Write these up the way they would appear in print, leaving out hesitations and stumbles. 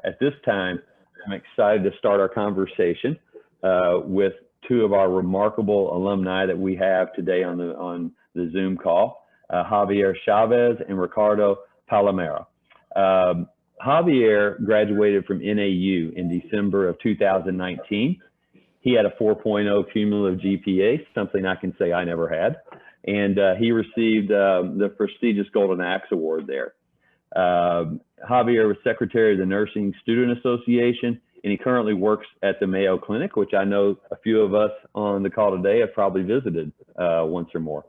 At this time, I'm excited to start our conversation with two of our remarkable alumni that we have today on the Zoom call, Javier Chavez and Ricardo Palomera. Javier graduated from NAU in December of 2019. He had a 4.0 cumulative GPA, something I can say I never had. And he received the prestigious Golden Axe Award there. Javier was secretary of the Nursing Student Association, and he currently works at the Mayo Clinic, which I know a few of us on the call today have probably visited once or more.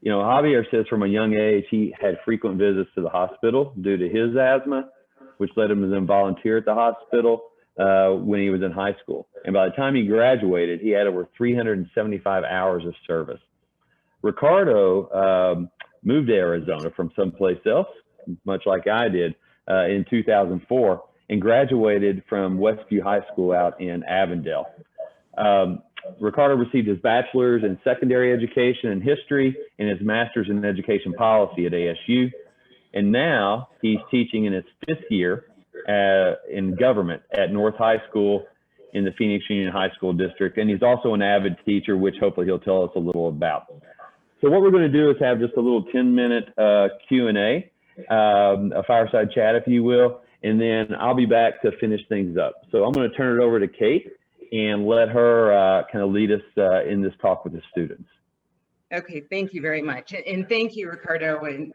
You know, Javier says from a young age, he had frequent visits to the hospital due to his asthma, which led him to then volunteer at the hospital when he was in high school. And by the time he graduated, he had over 375 hours of service. Ricardo moved to Arizona from someplace else, much like I did, in 2004, and graduated from Westview High School out in Avondale. Ricardo received his bachelor's in secondary education and history and his master's in education policy at ASU. And now he's teaching in his 5th year in government at North High School in the Phoenix Union High School District. And he's also an avid teacher, which hopefully he'll tell us a little about. So what we're going to do is have just a little 10-minute Q&A, a fireside chat, if you will, and then I'll be back to finish things up. So I'm going to turn it over to Kate and let her kind of lead us in this talk with the students. Okay, thank you very much. And thank you, Ricardo and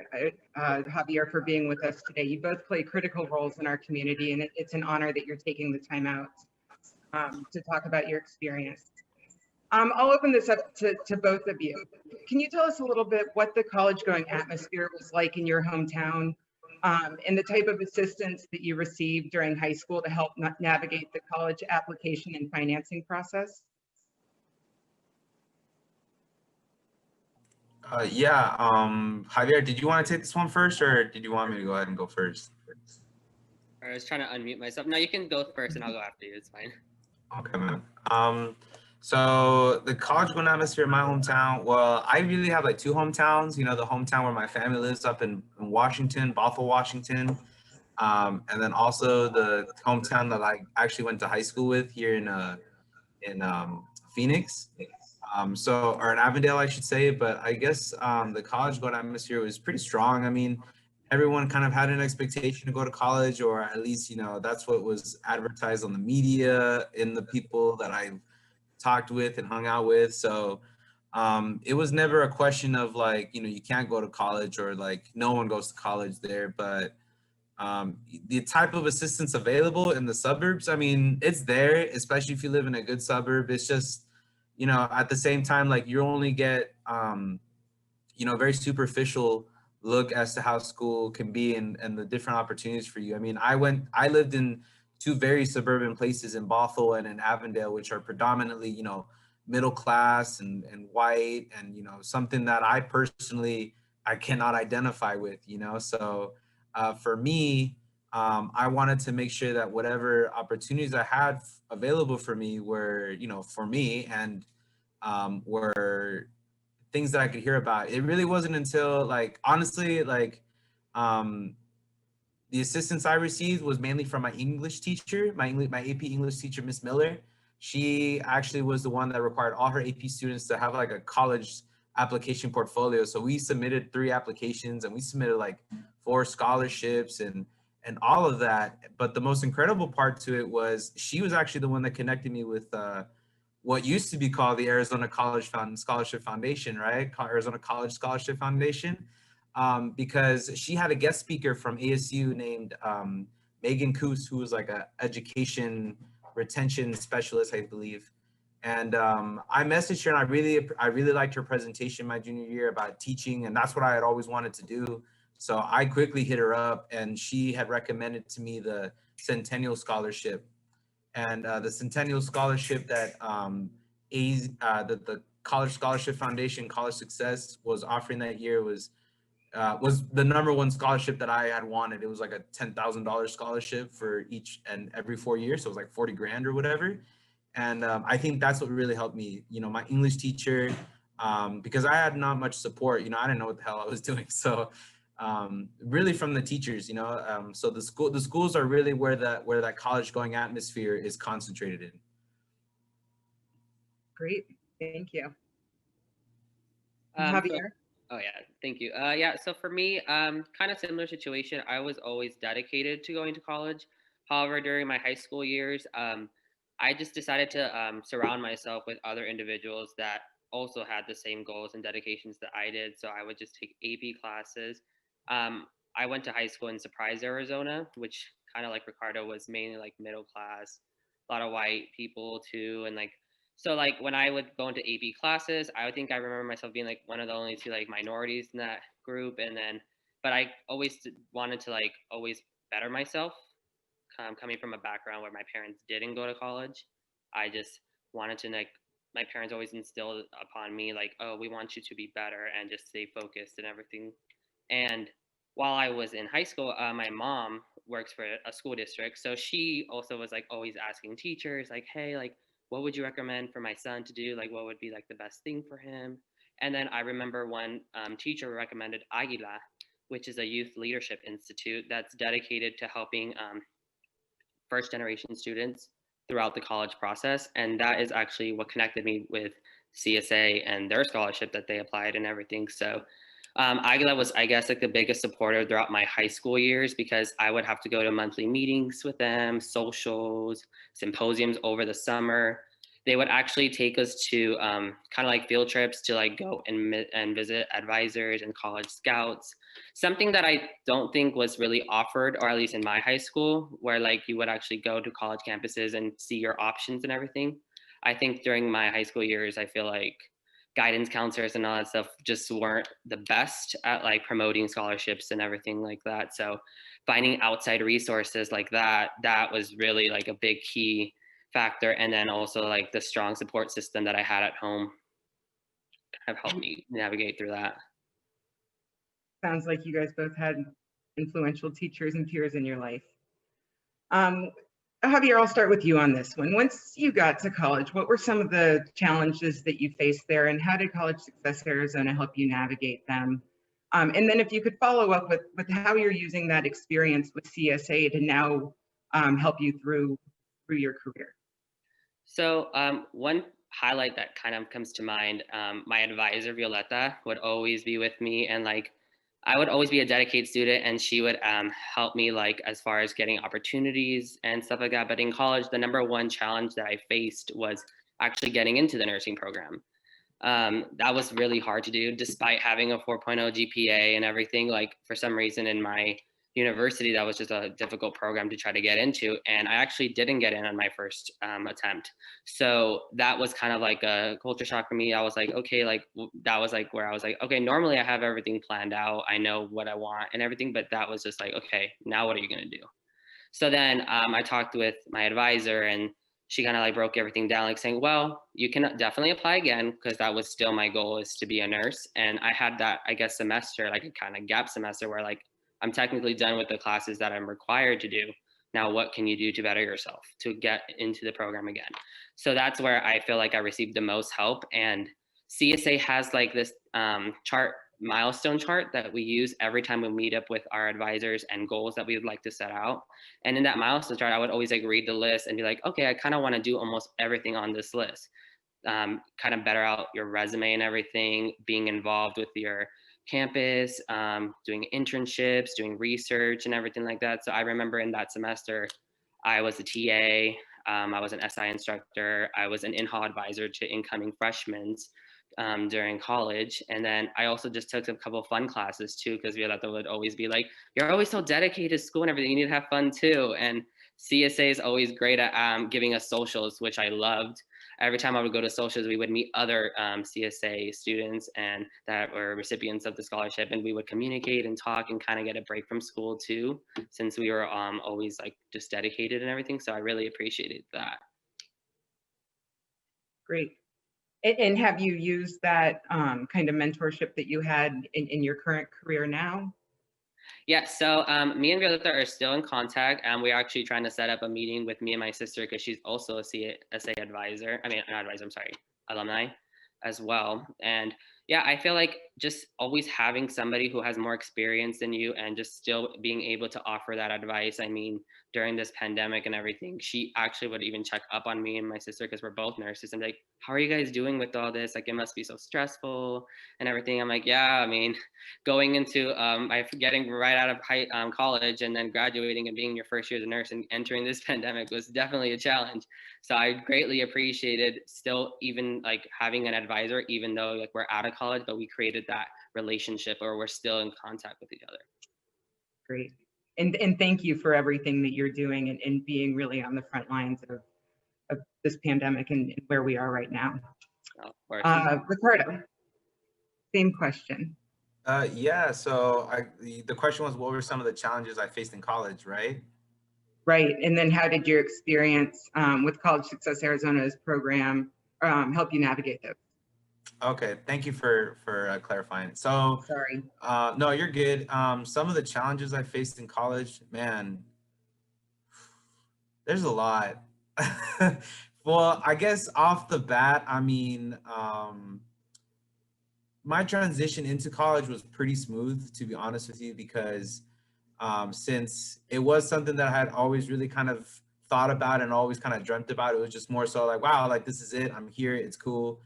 Javier, for being with us today. You both play critical roles in our community, and it's an honor that you're taking the time out to talk about your experience. I'll open this up to both of you. Can you tell us a little bit what the college-going atmosphere was like in your hometown and the type of assistance that you received during high school to help navigate the college application and financing process? Javier, did you want to take this one first, or did you want me to go ahead and go first? I was trying to unmute myself. No, you can go first and I'll go after you. It's fine. Okay, man. So the college-going atmosphere in my hometown, well, I really have like 2 hometowns. You know, the hometown where my family lives up in Washington, Bothell, Washington. And then also the hometown that I actually went to high school with here in Phoenix. Or in Avondale, I should say. But I guess the college-going atmosphere was pretty strong. I mean, everyone kind of had an expectation to go to college, or at least, you know, that's what was advertised on the media in the people that I talked with and hung out with. So it was never a question of like, you know, you can't go to college or like no one goes to college there. But the type of assistance available in the suburbs, I mean, it's there, especially if you live in a good suburb. It's just, you know, at the same time, like you only get, you know, very superficial look as to how school can be and the different opportunities for you. I mean, I lived in 2 very suburban places in Bothell and in Avondale, which are predominantly, you know, middle class and white, and, you know, something that I personally, I cannot identify with, you know. So for me, I wanted to make sure that whatever opportunities I had available for me were, you know, for me, and were things that I could hear about. It really wasn't until, like, honestly, like, the assistance I received was mainly from my English teacher, my AP English teacher, Miss Miller. She actually was the one that required all her AP students to have like a college application portfolio. So we submitted 3 applications and we submitted like 4 scholarships and all of that. But the most incredible part to it was she was actually the one that connected me with what used to be called the Arizona College Scholarship Foundation, right? Arizona College Scholarship Foundation. Because she had a guest speaker from ASU named Megan Coos, who was like a education retention specialist, I believe. And I messaged her, and I really liked her presentation my junior year about teaching, and that's what I had always wanted to do. So I quickly hit her up, and she had recommended to me the Centennial Scholarship. And the Centennial Scholarship that the College Scholarship Foundation, College Success, was offering that year was the #1 scholarship that I had wanted. It was like a $10,000 scholarship for each and every 4 years. So it was like 40 grand or whatever. And I think that's what really helped me, you know, my English teacher, because I had not much support, you know, I didn't know what the hell I was doing. So really from the teachers, so the schools are really where that college going atmosphere is concentrated in. Great, thank you. So- Javier? oh yeah, thank you. Yeah, so for me, kind of similar situation. I was always dedicated to going to college. However, during my high school years, I just decided to surround myself with other individuals that also had the same goals and dedications that I did. So I would just take AP classes. Um, I went to high school in Surprise, Arizona, which kind of like Ricardo was mainly like middle class, a lot of white people too, and like so like when I would go into AP classes, I would think I remember myself being like one of the only two like minorities in that group, and then but I always wanted to like always better myself. Coming from a background where my parents didn't go to college, I just wanted to like my parents always instilled upon me like, oh, we want you to be better and just stay focused and everything. And while I was in high school, my mom works for a school district, so she also was like always asking teachers like, hey, like what would you recommend for my son to do? Like what would be like the best thing for him? And then I remember one teacher recommended Aguila, which is a youth leadership institute that's dedicated to helping first generation students throughout the college process. And that is actually what connected me with CSA and their scholarship that they applied and everything. So Aguila was, I guess, like the biggest supporter throughout my high school years because I would have to go to monthly meetings with them, socials, symposiums over the summer. They would actually take us to kind of like field trips to like go and visit advisors and college scouts. Something that I don't think was really offered, or at least in my high school, where like you would actually go to college campuses and see your options and everything. I think during my high school years, I feel like guidance counselors and all that stuff just weren't the best at like promoting scholarships and everything like that. So finding outside resources like that was really like a big key factor. And then also like the strong support system that I had at home have helped me navigate through that. Sounds like you guys both had influential teachers and peers in your life. Javier, I'll start with you on this one. Once you got to college, what were some of the challenges that you faced there, and how did College Success Arizona help you navigate them? And then if you could follow up with how you're using that experience with CSA to now help you through your career. So one highlight that kind of comes to mind, my advisor Violetta would always be with me, and like I would always be a dedicated student, and she would help me like as far as getting opportunities and stuff like that. But in college, the number one challenge that I faced was actually getting into the nursing program. That was really hard to do, despite having a 4.0 GPA and everything. Like for some reason in my university, that was just a difficult program to try to get into, and I actually didn't get in on my first attempt. So that was kind of like a culture shock for me. I was like, okay, like that was like where I was like, okay, normally I have everything planned out, I know what I want and everything, but that was just like, okay, now what are you gonna do? So then I talked with my advisor, and she kind of like broke everything down, like saying, well, you can definitely apply again, because that was still my goal, is to be a nurse. And I had that, I guess, semester, like a kind of gap semester where like I'm technically done with the classes that I'm required to do. Now, what can you do to better yourself to get into the program again? So that's where I feel like I received the most help. And CSA has like this milestone chart that we use every time we meet up with our advisors and goals that we would like to set out. And in that milestone chart, I would always like read the list and be like, okay, I kind of want to do almost everything on this list. Kind of better out your resume and everything, being involved with your campus, doing internships, doing research and everything like that. So I remember in that semester, I was a TA, I was an SI instructor, I was an in-hall advisor to incoming freshmen during college. And then I also just took a couple of fun classes too, because Violetta would always be like, you're always so dedicated to school and everything, you need to have fun too. And CSA is always great at giving us socials, which I loved. Every time I would go to socials, we would meet other CSA students and that were recipients of the scholarship, and we would communicate and talk and kind of get a break from school too, since we were always like just dedicated and everything. So I really appreciated that. Great. And have you used that kind of mentorship that you had in your current career now? Yeah, so me and Violetta are still in contact, and we're actually trying to set up a meeting with me and my sister, because she's also a CSA advisor. I mean, not advisor, I'm sorry, alumni as well. And Yeah, I feel like just always having somebody who has more experience than you and just still being able to offer that advice. I mean, during this pandemic and everything, she actually would even check up on me and my sister because we're both nurses and like, how are you guys doing with all this? Like, it must be so stressful and everything. I'm like, yeah, I mean, going into I getting right out of college and then graduating and being your first year as a nurse and entering this pandemic was definitely a challenge. So I greatly appreciated still even like having an advisor, even though like we're out of college, but we created that relationship or we're still in contact with each other. Great. And thank you for everything that you're doing and being really on the front lines of this pandemic and where we are right now. Of course. Ricardo, same question. Yeah, so the question was, what were some of the challenges I faced in college, right? Right. And then how did your experience with College Success Arizona's program help you navigate those? Okay, thank you for clarifying. So, Sorry. no, you're good. Some of the challenges I faced in college, man, there's a lot. Well, I guess off the bat, I mean, my transition into college was pretty smooth, to be honest with you, because since it was something that I had always really kind of thought about and always kind of dreamt about, it was just more so like, wow, like this is it. I'm here. It's cool.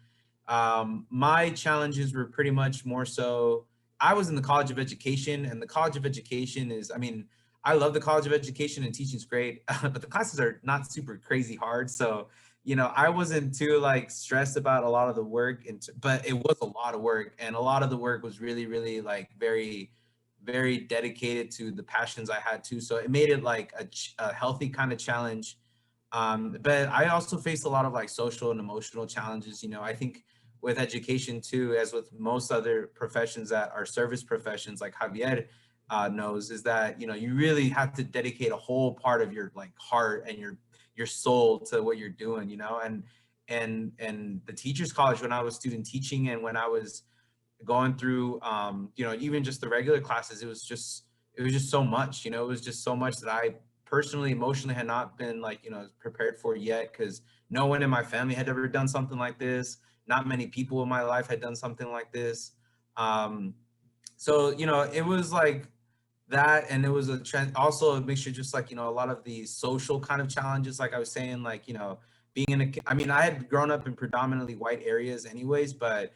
My challenges were pretty much more so, I was in the College of Education, and the College of Education is, I mean, I love the College of Education and teaching's great, but the classes are not super crazy hard. So, you know, I wasn't too like stressed about a lot of the work, but it was a lot of work, and a lot of the work was really, really like very dedicated to the passions I had too. So it made it like a healthy kind of challenge. But I also faced a lot of like social and emotional challenges. You know, I think with education too, as with most other professions that are service professions, like Javier knows, is that, you know, you really have to dedicate a whole part of your like heart and your soul to what you're doing, you know. And the teachers college, when I was student teaching and when I was going through you know, even just the regular classes, it was just so much, you know. It was just so much that I personally emotionally had not been like, you know, prepared for yet, because no one in my family had ever done something like this. Not many people in my life had done something like this. So, you know, it was like that, and it was a trend, also a mixture, just like, you know, a lot of the social kind of challenges, like I was saying, like, you know, being in a, I mean, I had grown up in predominantly white areas anyways, but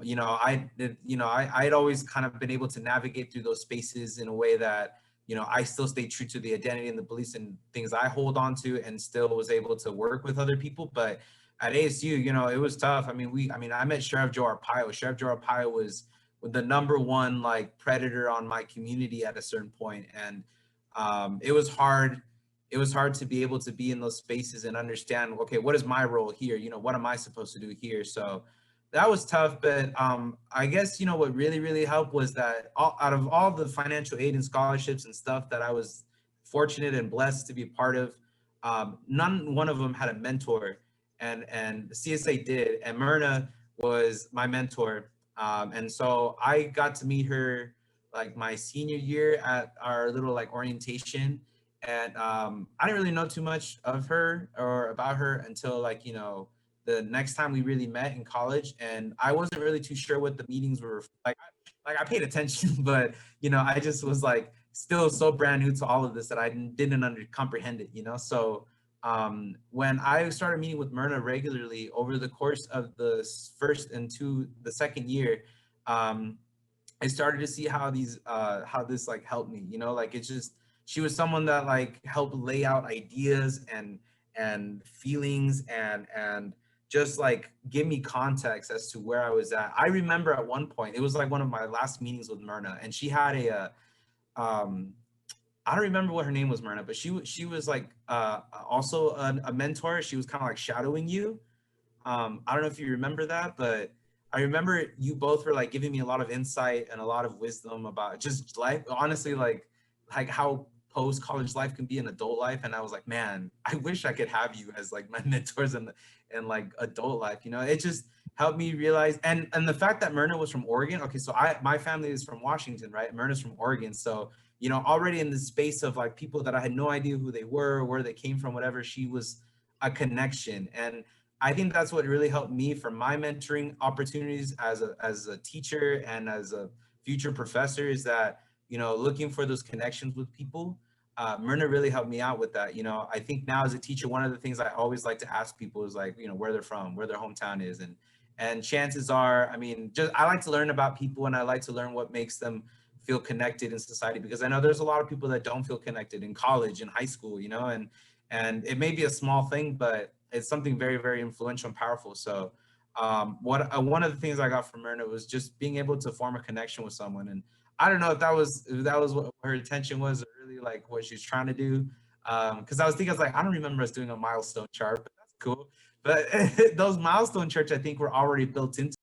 you know, I did, you know, I had always kind of been able to navigate through those spaces in a way that, you know, I still stayed true to the identity and the beliefs and things I hold on to, and still was able to work with other people. But at ASU, you know, it was tough. I mean, I met Sheriff Joe Arpaio. Sheriff Joe Arpaio was the number one like predator on my community at a certain point. And it was hard. It was hard to be able to be in those spaces and understand, okay, what is my role here? You know, what am I supposed to do here? So that was tough. But I guess, you know, what really, really helped was that out of all the financial aid and scholarships and stuff that I was fortunate and blessed to be a part of, none one of them had a mentor. And the CSA did. And Myrna was my mentor. And so I got to meet her like my senior year at our little like orientation. And I didn't really know too much of her or about her until like, you know, the next time we really met in college. And I wasn't really too sure what the meetings were like. Like I paid attention, but, you know, I just was like still so brand new to all of this that I didn't comprehend it, you know? So when I started meeting with Myrna regularly over the course of the first and the second year, I started to see how how this like helped me, you know, like it's just, she was someone that like helped lay out ideas and feelings and just like give me context as to where I was at. I remember at one point, it was like one of my last meetings with Myrna, and she had um, I don't remember what her name was, Myrna, but she was like also a mentor. She was kind of like shadowing you. I don't know if you remember that, but I remember you both were like giving me a lot of insight and a lot of wisdom about just life, honestly, like how post college life can be an adult life. And I was like, man, I wish I could have you as like my mentors in like adult life. You know, it just helped me realize, and the fact that Myrna was from Oregon. Okay, so my family is from Washington, right? Myrna's from Oregon, so you know, already in the space of like people that I had no idea who they were, where they came from, whatever, she was a connection. And I think that's what really helped me for my mentoring opportunities as a teacher and as a future professor, is that, you know, looking for those connections with people. Myrna really helped me out with that. You know, I think now as a teacher, one of the things I always like to ask people is like, you know, where they're from, where their hometown is. And chances are, I mean, just, I like to learn about people, and I like to learn what makes them feel connected in society, because I know there's a lot of people that don't feel connected in college and high school, you know, and it may be a small thing, but it's something very, very influential and powerful. So one of the things I got from Myrna was just being able to form a connection with someone. And I don't know if that was what her intention was, or really like what she's trying to do. Because I was thinking, I was like, I don't remember us doing a milestone chart, but that's cool. But those milestone charts, I think, were already built into